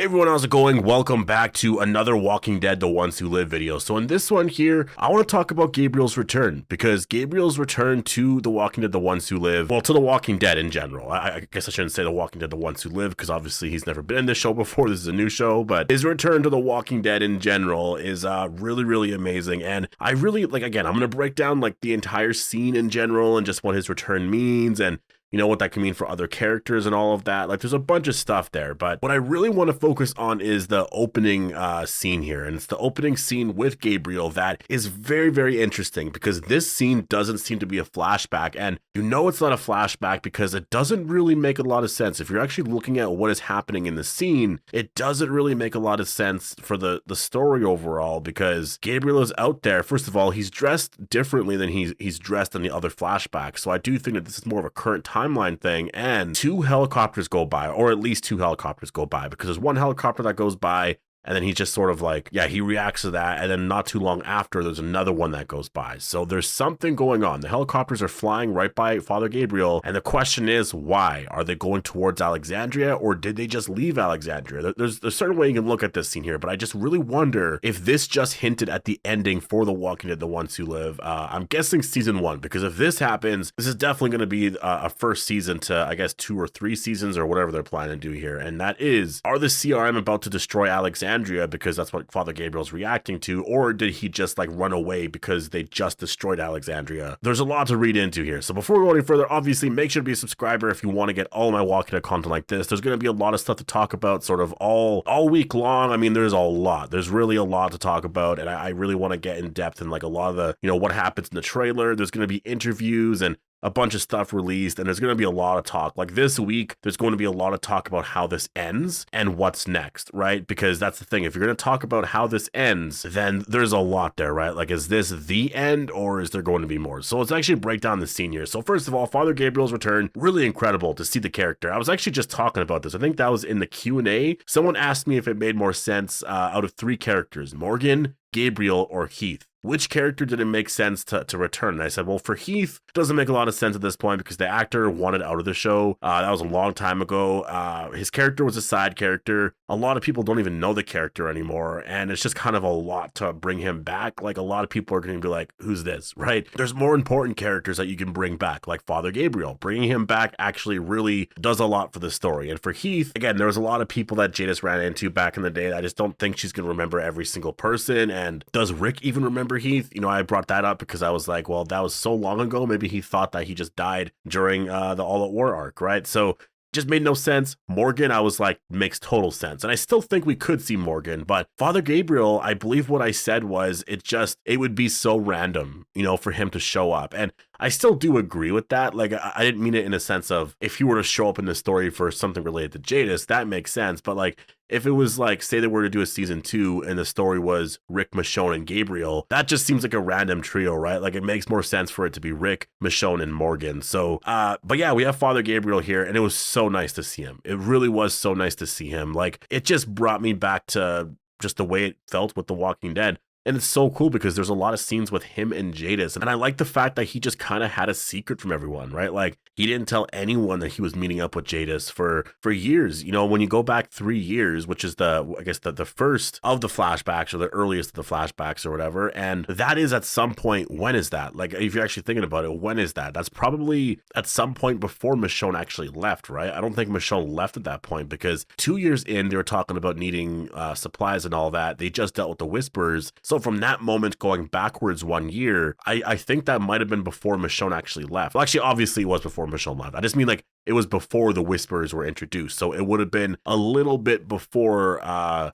Hey everyone, how's it going? Welcome back to another Walking Dead The Ones Who Live video. So in this one here, I want to talk about Gabriel's return, because Gabriel's return to The Walking Dead The Ones Who Live, well, to The Walking Dead in general. I guess I shouldn't say The Walking Dead The Ones Who Live, because obviously he's never been in this show before. This is a new show, but his return to The Walking Dead in general is really, really amazing. And I really, again, I'm going to break down the entire scene in general and just what his return means and what that can mean for other characters and all of that. There's a bunch of stuff there, but what I really want to focus on is the opening scene here. And it's the opening scene with Gabriel that is very, very interesting, because this scene doesn't seem to be a flashback. And it's not a flashback because it doesn't really make a lot of sense. If you're actually looking at what is happening in the scene, it doesn't really make a lot of sense for the story overall, because Gabriel is out there. First of all, he's dressed differently than he's dressed in the other flashbacks. So I do think that this is more of a current timeline thing, and two helicopters go by, or at least two helicopters go by, because there's one helicopter that goes by and then he just sort of he reacts to that, and then not too long after there's another one that goes by. So there's something going on. The helicopters are flying right by Father Gabriel, and the question is, why? Are they going towards Alexandria, or did they just leave Alexandria? There's a certain way you can look at this scene here, but I just really wonder if this just hinted at the ending for The Walking Dead The Ones Who Live. I'm guessing season 1, because if this happens, this is definitely going to be a first season to, I guess, 2 or 3 seasons or whatever they're planning to do here. And that is, are the CRM about to destroy Alexandria because that's what Father Gabriel's reacting to, or did he just run away because they just destroyed Alexandria? There's a lot to read into here. So before we go any further, obviously make sure to be a subscriber if you want to get all my Walking Dead content like this. There's going to be a lot of stuff to talk about sort of all week long. I mean, there's a lot. There's really a lot to talk about, and I really want to get in depth in a lot of the, what happens in the trailer. There's going to be interviews and a bunch of stuff released, and there's going to be a lot of talk. This week, there's going to be a lot of talk about how this ends and what's next, right? Because that's the thing. If you're going to talk about how this ends, then there's a lot there, right? Is this the end, or is there going to be more? So let's actually break down the scene here. So first of all, Father Gabriel's return, really incredible to see the character. I was actually just talking about this. I think that was in the Q&A. Someone asked me if it made more sense out of 3 characters, Morgan, Gabriel, or Heath. Which character did it make sense to return? And I said, well, for Heath, it doesn't make a lot of sense at this point because the actor wanted out of the show. That was a long time ago. His character was a side character. A lot of people don't even know the character anymore, and it's just kind of a lot to bring him back. A lot of people are going to be like, who's this, right? There's more important characters that you can bring back, like Father Gabriel. Bringing him back actually really does a lot for the story. And for Heath, again, there was a lot of people that Jadis ran into back in the day. I just don't think she's going to remember every single person. And does Rick even remember Heath? I brought that up because I was like, well, that was so long ago. Maybe he thought that he just died during the All Out War arc, right? So just made no sense. Morgan, I was like, makes total sense. And I still think we could see Morgan, but Father Gabriel, I believe what I said was it would be so random, for him to show up. And I still do agree with that. I didn't mean it in a sense of if he were to show up in the story for something related to Jadis, that makes sense. But if it was say they were to do a season 2 and the story was Rick, Michonne, and Gabriel, that just seems like a random trio, right? It makes more sense for it to be Rick, Michonne, and Morgan. So, but yeah, we have Father Gabriel here, and it was so nice to see him. It really was so nice to see him. It just brought me back to just the way it felt with The Walking Dead. And it's so cool because there's a lot of scenes with him and Jadis. And I like the fact that he just kind of had a secret from everyone, right? He didn't tell anyone that he was meeting up with Jadis for years. When you go back 3 years, which is the first of the flashbacks or the earliest of the flashbacks or whatever. And that is at some point, when is that? If you're actually thinking about it, when is that? That's probably at some point before Michonne actually left, right? I don't think Michonne left at that point because 2 years in, they were talking about needing supplies and all that. They just dealt with the Whispers. So from that moment going backwards 1 year, I think that might have been before Michonne actually left. Well, actually, obviously it was before Michonne left. I just mean it was before the Whispers were introduced. So it would have been a little bit before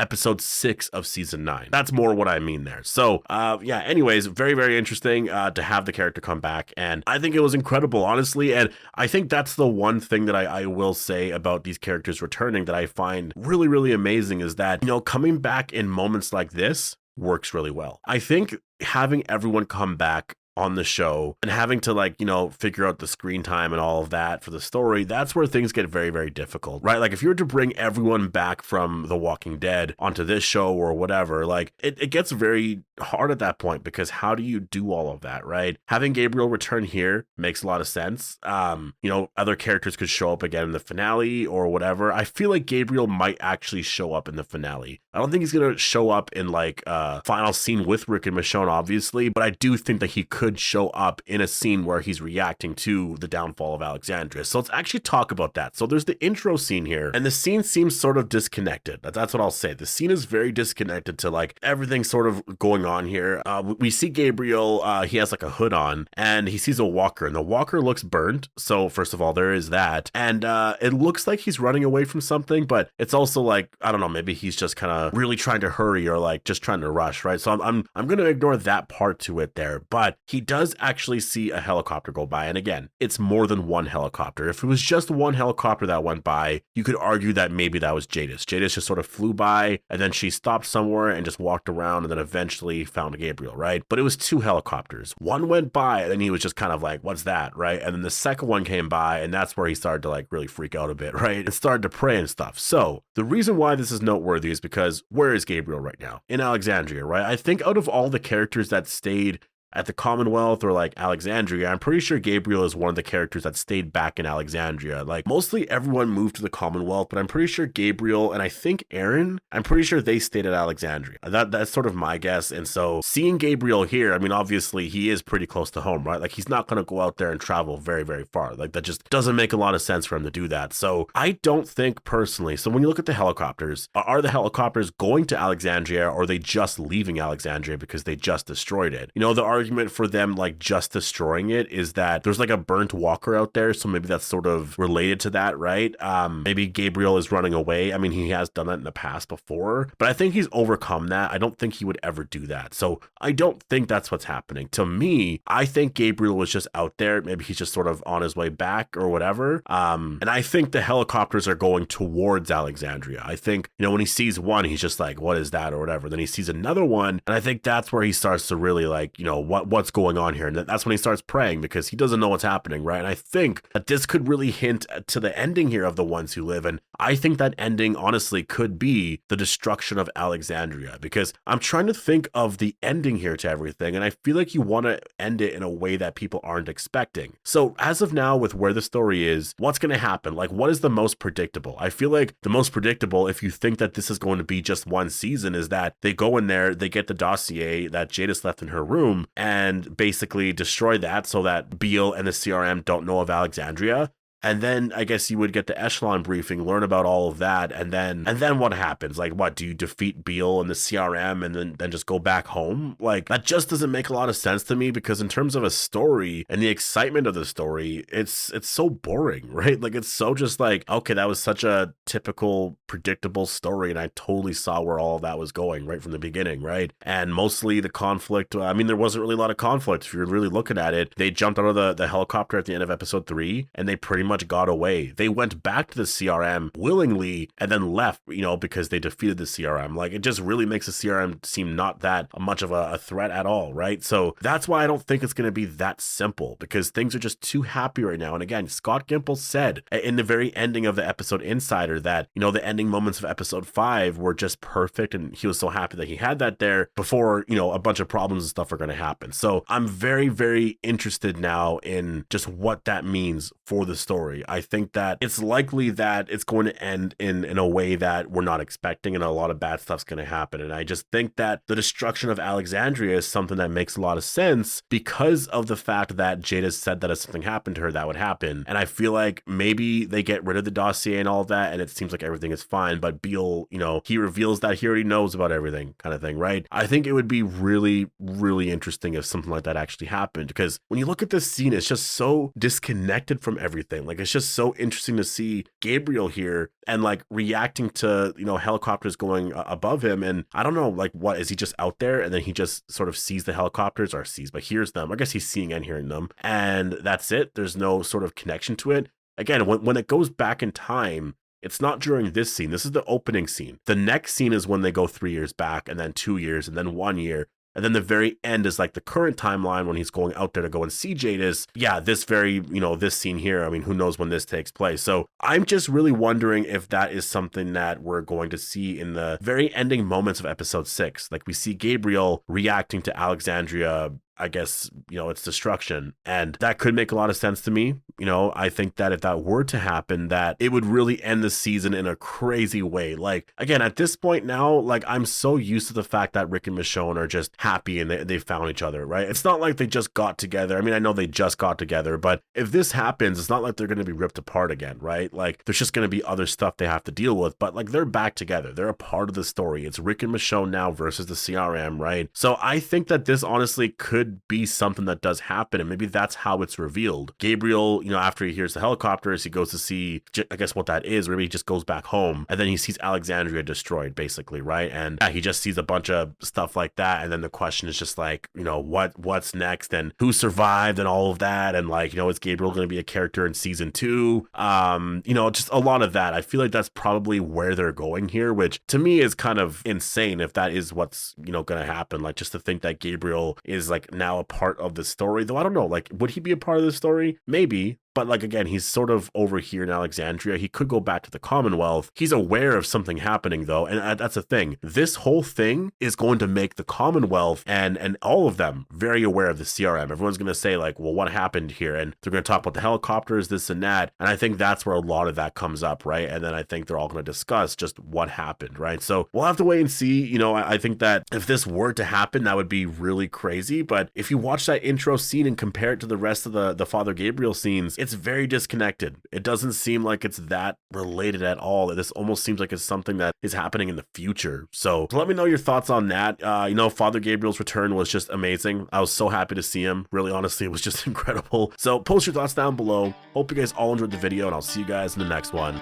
episode 6 of season 9. That's more what I mean there. So yeah, anyways, very, very interesting to have the character come back. And I think it was incredible, honestly. And I think that's the one thing that I will say about these characters returning that I find really, really amazing is that, coming back in moments like this works really well. I think having everyone come back on the show and having to like, figure out the screen time and all of that for the story, that's where things get very, very difficult, right? Like if you were to bring everyone back from The Walking Dead onto this show or whatever, like it gets very hard at that point, because how do you do all of that, right? Having Gabriel return here makes a lot of sense. Other characters could show up again in the finale or whatever. I feel like Gabriel might actually show up in the finale. I don't think he's gonna show up in like a final scene with Rick and Michonne, obviously, but I do think that he could show up in a scene where he's reacting to the downfall of Alexandria. So let's actually talk about that. So there's the intro scene here, and the scene seems sort of disconnected. That's what I'll say. The scene is very disconnected to like everything sort of going on here. We see Gabriel, he has like a hood on, and he sees a walker, and the walker looks burned. So first of all, there is that. And it looks like he's running away from something, but it's also like, I don't know, maybe he's just kind of really trying to hurry or like just trying to rush, right? So I'm going to ignore that part to it there, but he does actually see a helicopter go by. And again, it's more than one helicopter. If it was just one helicopter that went by, you could argue that maybe that was Jadis. Jadis just sort of flew by, and then she stopped somewhere and just walked around and then eventually found Gabriel, right? But it was two helicopters. One went by and then he was just kind of like, what's that, right? And then the second one came by, and that's where he started to like really freak out a bit, right? And started to pray and stuff. So the reason why this is noteworthy is because where is Gabriel right now? In Alexandria, right? I think out of all the characters that stayed at the Commonwealth or like Alexandria, I'm pretty sure Gabriel is one of the characters that stayed back in Alexandria. Like mostly everyone moved to the Commonwealth, but I'm pretty sure Gabriel and I think Aaron, I'm pretty sure they stayed at Alexandria. That's sort of my guess. And so seeing Gabriel here, I mean, obviously he is pretty close to home, right? Like he's not going to go out there and travel very, very far. Like that just doesn't make a lot of sense for him to do that. So I don't think personally. So when you look at the helicopters, are the helicopters going to Alexandria, or are they just leaving Alexandria because they just destroyed it? The argument for them like just destroying it is that there's like a burnt walker out there, so maybe that's sort of related to that, right? Maybe Gabriel is running away. I mean, he has done that in the past before, but I think he's overcome that. I don't think he would ever do that. So I don't think that's what's happening. To me, I think Gabriel was just out there. Maybe he's just sort of on his way back or whatever. And I think the helicopters are going towards Alexandria. I think, when he sees one, he's just like, what is that or whatever. Then he sees another one, and I think that's where he starts to really like, what's going on here. And that's when he starts praying, because he doesn't know what's happening, right? And I think that this could really hint to the ending here of The Ones Who Live. And I think that ending honestly could be the destruction of Alexandria, because I'm trying to think of the ending here to everything, and I feel like you want to end it in a way that people aren't expecting. So as of now, with where the story is, what's going to happen? Like, what is the most predictable? I feel like the most predictable, if you think that this is going to be just one season, is that they go in there, they get the dossier that Jadis left in her room, and basically destroy that so that Beale and the CRM don't know of Alexandria. And then I guess you would get the echelon briefing, learn about all of that, and then what happens? Like, what, do you defeat Beale and the CRM and then just go back home? Like, that just doesn't make a lot of sense to me, because in terms of a story and the excitement of the story, it's so boring, right? Like, it's so just like, okay, that was such a typical, predictable story, and I totally saw where all of that was going right from the beginning, right? And mostly the conflict, I mean, there wasn't really a lot of conflict. If you're really looking at it, they jumped out of the helicopter at the end of episode 3, and they pretty much got away. They went back to the CRM willingly and then left, because they defeated the CRM. Like, it just really makes the CRM seem not that much of a threat at all, right? So that's why I don't think it's going to be that simple, because things are just too happy right now. And again, Scott Gimple said in the very ending of the episode Insider that, the ending moments of episode 5 were just perfect, and he was so happy that he had that there before, a bunch of problems and stuff are going to happen. So I'm very, very interested now in just what that means for the story. I think that it's likely that it's going to end in a way that we're not expecting, and a lot of bad stuff's going to happen. And I just think that the destruction of Alexandria is something that makes a lot of sense, because of the fact that Jadis said that if something happened to her, that would happen. And I feel like maybe they get rid of the dossier and all of that, and it seems like everything is fine. But Beale, he reveals that he already knows about everything, kind of thing, right? I think it would be really, really interesting if something like that actually happened, because when you look at this scene, it's just so disconnected from everything. Like, it's just so interesting to see Gabriel here and like reacting to, helicopters going above him. And I don't know, like, what is he just out there and then he just sort of sees the helicopters, or sees, but hears them. I guess he's seeing and hearing them, and that's it. There's no sort of connection to it. Again, when it goes back in time, it's not during this scene. This is the opening scene. The next scene is when they go 3 years back, and then 2 years, and then 1 year. And then the very end is like the current timeline when he's going out there to go and see Jadis. Yeah, this very, you know, this scene here, I mean, who knows when this takes place. So I'm just really wondering if that is something that we're going to see in the very ending moments of episode 6. Like we see Gabriel reacting to Alexandria, I guess, you know, it's destruction. And that could make a lot of sense to me. You know, I think that if that were to happen, that it would really end the season in a crazy way. Like, again, at this point now, like, I'm so used to the fact that Rick and Michonne are just happy and they found each other, right? It's not like they just got together. I mean, I know they just got together, but if this happens, it's not like they're going to be ripped apart again, right? Like, there's just going to be other stuff they have to deal with, but like, they're back together. They're a part of the story. It's Rick and Michonne now versus the CRM, right? So I think that this honestly could be something that does happen, and maybe that's how it's revealed. Gabriel, you know, after he hears the helicopters, he goes to see, I guess, what that is. Maybe he just goes back home, and then he sees Alexandria destroyed, basically, right? And yeah, he just sees a bunch of stuff like that, and then the question is just like, you know, what's next, and who survived, and all of that, and like, you know, is Gabriel going to be a character in season 2? You know, just a lot of that. I feel like that's probably where they're going here, which to me is kind of insane if that is what's, you know, going to happen. Like, just to think that Gabriel is like now a part of the story, though I don't know, like, would he be a part of the story? Maybe. But like, again, he's sort of over here in Alexandria. He could go back to the Commonwealth. He's aware of something happening, though. And that's the thing. This whole thing is going to make the Commonwealth and all of them very aware of the CRM. Everyone's going to say like, well, what happened here? And they're going to talk about the helicopters, this and that. And I think that's where a lot of that comes up, right? And then I think they're all going to discuss just what happened, right? So we'll have to wait and see. You know, I think that if this were to happen, that would be really crazy. But if you watch that intro scene and compare it to the rest of the Father Gabriel scenes, it's very disconnected. It doesn't seem like it's that related at all. This almost seems like it's something that is happening in the future. So let me know your thoughts on that. You know, Father Gabriel's return was just amazing. I was so happy to see him. Really, honestly, it was just incredible. So post your thoughts down below. Hope you guys all enjoyed the video, and I'll see you guys in the next one.